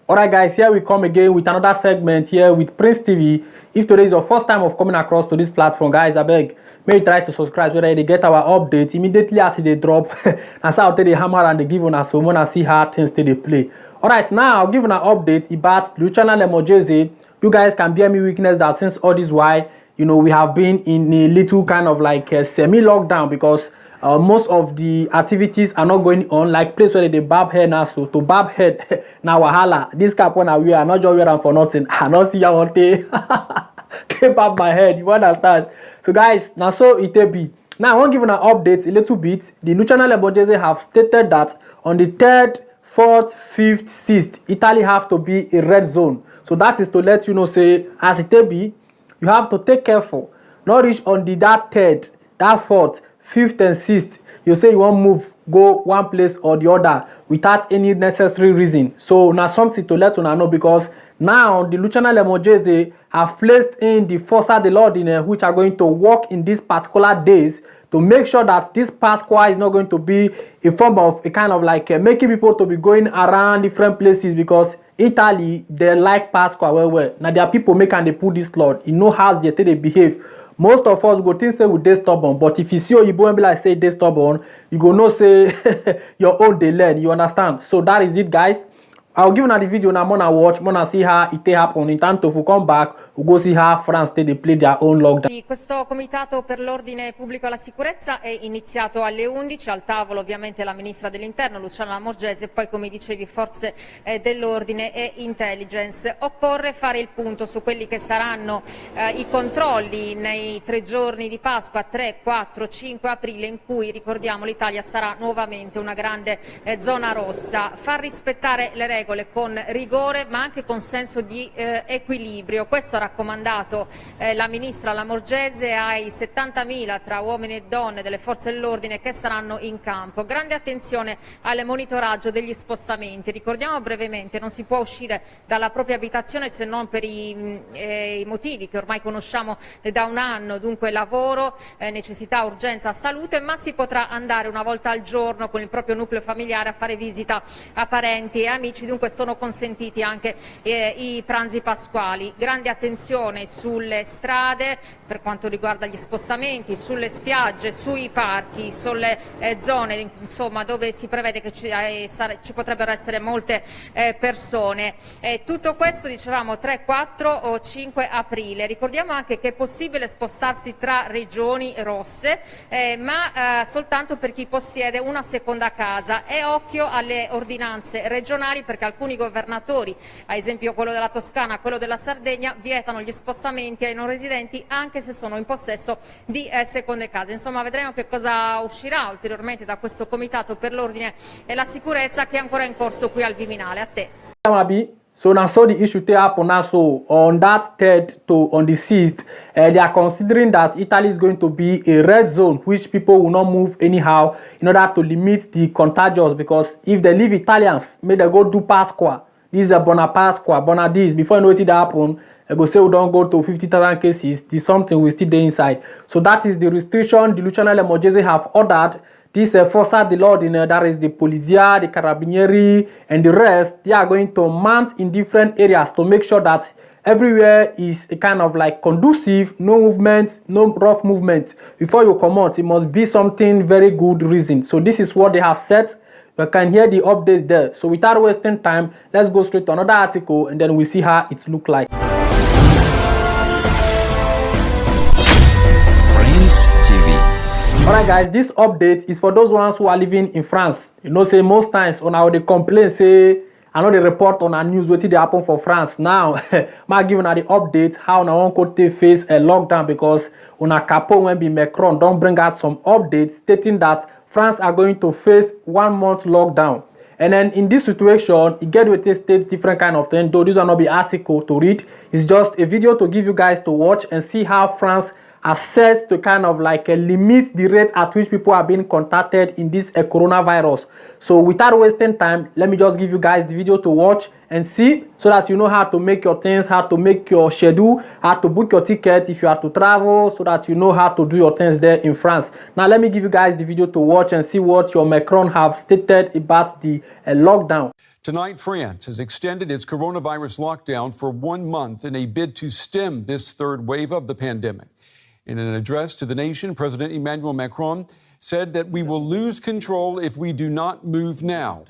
Alright guys, here we come again with another segment here with Prince TV. If today is your first time of coming across to this platform, guys, I beg, make you try to subscribe so that they get our update immediately as they drop. And so I'll tell the hammer and they give on us so when I see how things they play. Alright, now I'll give an update about the channel Larmorgese. You guys can bear me witness that since all this while, you know, we have been in a little kind of like a semi-lockdown because most of the activities are not going on, like place where they barb hair now. So to barb head now wahala. This cap when I wear, I not just wear them for nothing. I not see one day keep up my head. You understand? So guys, now so it be. Now I want to give an update a little bit. The new channel Larmorgese have stated that on the 3rd, 4th, 5th, 6th, Italy have to be a red zone. So that is to let you know, say as it be, you have to take careful. Not reach on the that 3rd, that 4th, 5th and 6th, you say you won't move, go one place or the other without any necessary reason. So now something to let you know, because now the channel Larmorgese have placed in the Forza dell'ordine, which are going to work in these particular days to make sure that this Pasqua is not going to be a form of a kind of like making people to be going around different places, because Italy, they like Pasqua well. Now there are people making they put this Lord, you know how they behave. Most of us go think say we dey stubborn, but if you see Oyibo and be like say dey stubborn, you go know say your own they learn. You understand? So that is it, guys. I'll give you the video now. Mona watch, mona see how it happen. Intanto we come back, we go see how France they play their own lockdown. Questo comitato per l'ordine pubblico e la sicurezza è iniziato alle 11, al tavolo ovviamente la ministra dell'interno Luciana Larmorgese e poi, come dicevi, forze dell'ordine e intelligence. Occorre fare il punto su quelli che saranno i controlli nei 3 giorni di Pasqua, 3, 4, 5 aprile, in cui, ricordiamo, l'Italia sarà nuovamente una grande zona rossa. Far rispettare le regole con rigore ma anche con senso di equilibrio. Questo ha raccomandato la ministra Larmorgese ai 70.000 tra uomini e donne delle forze dell'ordine che saranno in campo. Grande attenzione al monitoraggio degli spostamenti. Ricordiamo brevemente, non si può uscire dalla propria abitazione se non per i motivi che ormai conosciamo da un anno, dunque lavoro, necessità, urgenza, salute, ma si potrà andare una volta al giorno con il proprio nucleo familiare a fare visita a parenti e amici. Dunque sono consentiti anche i pranzi pasquali. Grande attenzione sulle strade per quanto riguarda gli spostamenti, sulle spiagge, sui parchi, sulle zone insomma dove si prevede che ci potrebbero essere molte persone. Tutto questo dicevamo 3, 4 o 5 aprile. Ricordiamo anche che è possibile spostarsi tra regioni rosse, ma soltanto per chi possiede una seconda casa, e occhio alle ordinanze regionali, perché alcuni governatori, ad esempio quello della Toscana, quello della Sardegna, vietano gli spostamenti ai non residenti anche se sono in possesso di seconde case. Insomma, vedremo che cosa uscirà ulteriormente da questo comitato per l'ordine e la sicurezza che è ancora in corso qui al Viminale. A te. So now so the issue to happen now. So on that 3rd to on the 6th, they are considering that Italy is going to be a red zone, which people will not move anyhow in order to limit the contagious. Because if they leave Italians, may they go do Pasqua. This is a bona Pasqua, bona this. Before you know it happen, I go say we don't go to 50,000 cases. There's something we still there inside. So that is the restriction the channel Larmorgese have ordered. This Forza dell'ordine, that is the Polizia, the Carabinieri, and the rest, they are going to mount in different areas to make sure that everywhere is a kind of like conducive, no movement, no rough movement. Before you come out, it must be something very good reason. So this is what they have set. You can hear the update there. So without wasting time, let's go straight to another article and then we see how it look like. Alright guys, this update is for those ones who are living in France. You know, say most times on how they complain, say I know they report on our news what did happen for France. Now I'm giving the update how now one could face a lockdown, because on a capo when be Macron don't bring out some updates stating that France are going to face 1 month lockdown. And then in this situation, it get with a state different kind of thing. Though this will not be article to read, it's just a video to give you guys to watch and see how France have set to kind of like limit the rate at which people are being contacted in this coronavirus. So without wasting time, let me just give you guys the video to watch and see, so that you know how to make your things, how to make your schedule, how to book your ticket if you are to travel, so that you know how to do your things there in France. Now let me give you guys the video to watch and see what your Macron have stated about the lockdown. Tonight, France has extended its coronavirus lockdown for 1 month in a bid to stem this third wave of the pandemic. In an address to the nation, President Emmanuel Macron said that we will lose control if we do not move now.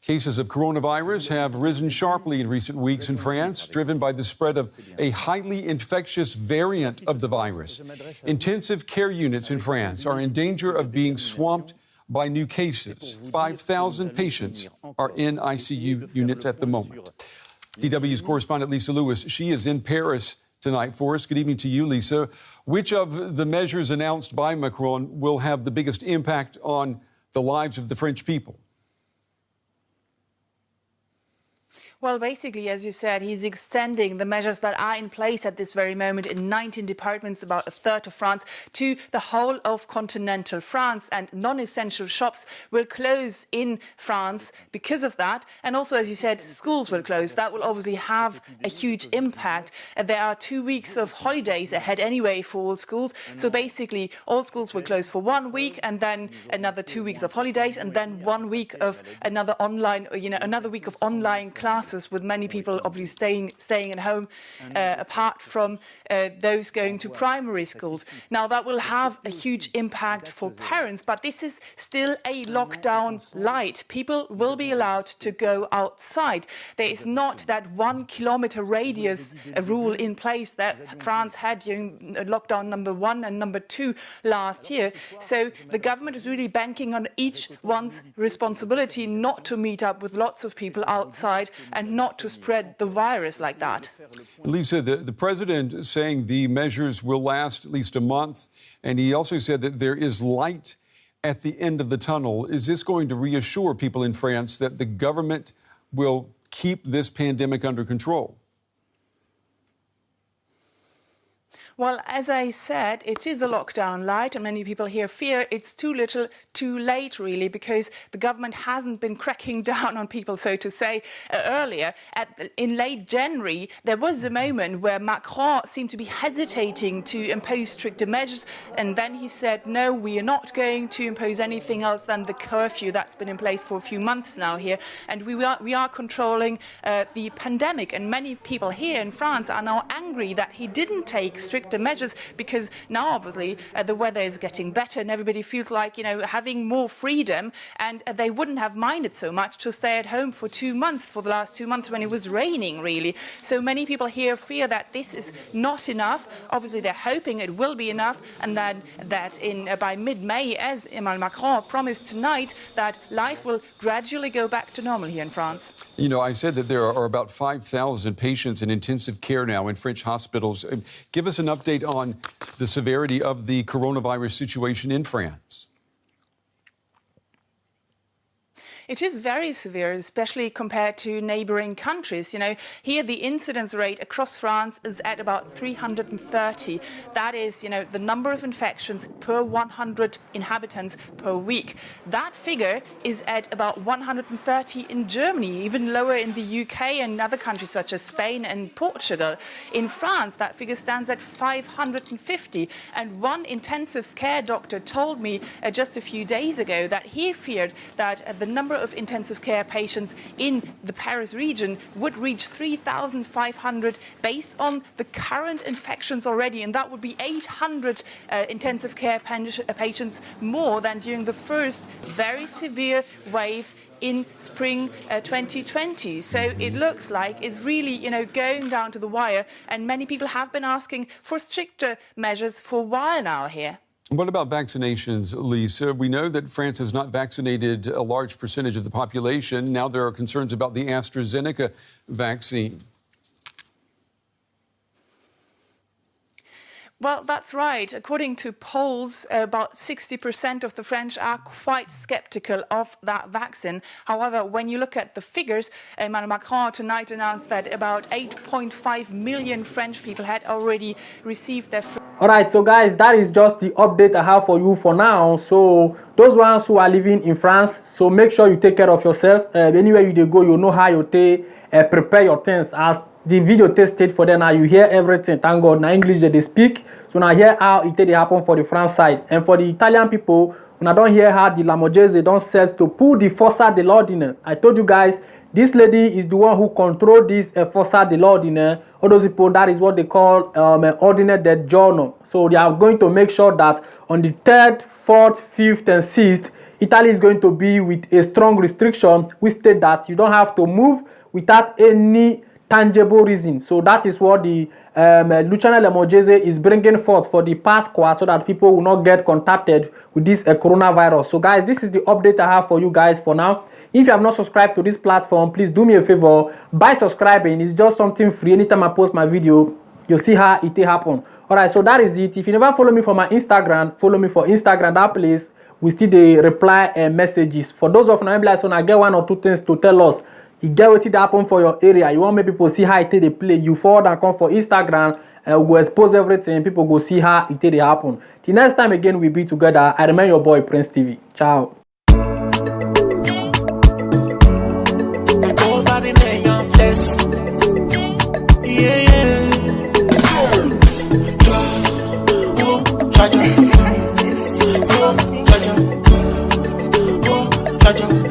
Cases of coronavirus have risen sharply in recent weeks in France, driven by the spread of a highly infectious variant of the virus. Intensive care units in France are in danger of being swamped by new cases. 5,000 patients are in ICU units at the moment. DW's correspondent Lisa Lewis, she is in Paris tonight for us. Good evening to you, Lisa. Which of the measures announced by Macron will have the biggest impact on the lives of the French people? Well, basically, as you said, he's extending the measures that are in place at this very moment in 19 departments, about a third of France, to the whole of continental France. And non-essential shops will close in France because of that. And also, as you said, schools will close. That will obviously have a huge impact. There are 2 weeks of holidays ahead anyway for all schools. So basically, all schools will close for 1 week and then another 2 weeks of holidays and then 1 week of another online, another week of online classes, with many people obviously staying at home, apart from those going to primary schools. Now, that will have a huge impact for parents, but this is still a lockdown light. People will be allowed to go outside. There is not that 1 kilometer radius rule in place that France had during lockdown number 1 and number 2 last year. So the government is really banking on each one's responsibility not to meet up with lots of people outside and not to spread the virus like that. Lisa, the president saying the measures will last at least a month, and he also said that there is light at the end of the tunnel. Is this going to reassure people in France that the government will keep this pandemic under control? Well, as I said, it is a lockdown light, and many people here fear it's too little, too late, really, because the government hasn't been cracking down on people, so to say, earlier. In late January, there was a moment where Macron seemed to be hesitating to impose stricter measures, and then he said, no, we are not going to impose anything else than the curfew that's been in place for a few months now here, and we are controlling the pandemic. And many people here in France are now angry that he didn't take stricter measures, because now obviously the weather is getting better and everybody feels like, having more freedom, and they wouldn't have minded so much to stay at home for 2 months, for the last 2 months when it was raining, really. So many people here fear that this is not enough. Obviously they're hoping it will be enough, and then that by mid-May, as Emmanuel Macron promised tonight, that life will gradually go back to normal here in France. I said that there are about 5,000 patients in intensive care now in French hospitals. Give us an update on the severity of the coronavirus situation in France. It is very severe, especially compared to neighboring countries. Here the incidence rate across France is at about 330. That is, the number of infections per 100 inhabitants per week. That figure is at about 130 in Germany, even lower in the UK and other countries such as Spain and Portugal. In France, that figure stands at 550. And one intensive care doctor told me just a few days ago that he feared that the number of intensive care patients in the Paris region would reach 3,500 based on the current infections already, and that would be 800 intensive care patients more than during the first very severe wave in spring 2020. So it looks like it's really, going down to the wire, and many people have been asking for stricter measures for a while now here. What about vaccinations, Lisa? We know that France has not vaccinated a large percentage of the population. Now there are concerns about the AstraZeneca vaccine. Well, that's right. According to polls, about 60% of the French are quite skeptical of that vaccine. However, when you look at the figures, Emmanuel Macron tonight announced that about 8.5 million French people had already received their... All right, so guys, that is just the update I have for you for now. So those ones who are living in France, so make sure you take care of yourself. Anywhere you go, you know how you take prepare your things. As the video tested for them, now you hear everything. Thank God, now English they speak. So now hear how it happen for the France side. And for the Italian people, when I don't hear how the Larmorgese don't set to pull the Forza dell'ordine. I told you guys, this lady is the one who control this Forza dell'ordine. All those people, that is what they call ordine del giorno. So they are going to make sure that on the 3rd, 4th, 5th, and 6th, Italy is going to be with a strong restriction, which state that you don't have to move without any tangible reason. So that is what the Luciano Larmorgese is bringing forth for the Pasqua, so that people will not get contacted with this coronavirus. So guys, this is the update I have for you guys for now. If you have not subscribed to this platform, please do me a favor by subscribing. It's just something free. Anytime I post my video, you'll see how it happen. All right, so that is it. If you never follow me for my Instagram, follow me for Instagram. That place we still the reply messages. For those of you so I get 1 or 2 things to tell us. You get what it happen for your area. You want make people see how it they play. You forward and come for Instagram and we go expose everything. People go see how it they happen. The next time again we be together. I remain your boy Prince TV. Ciao. Charger.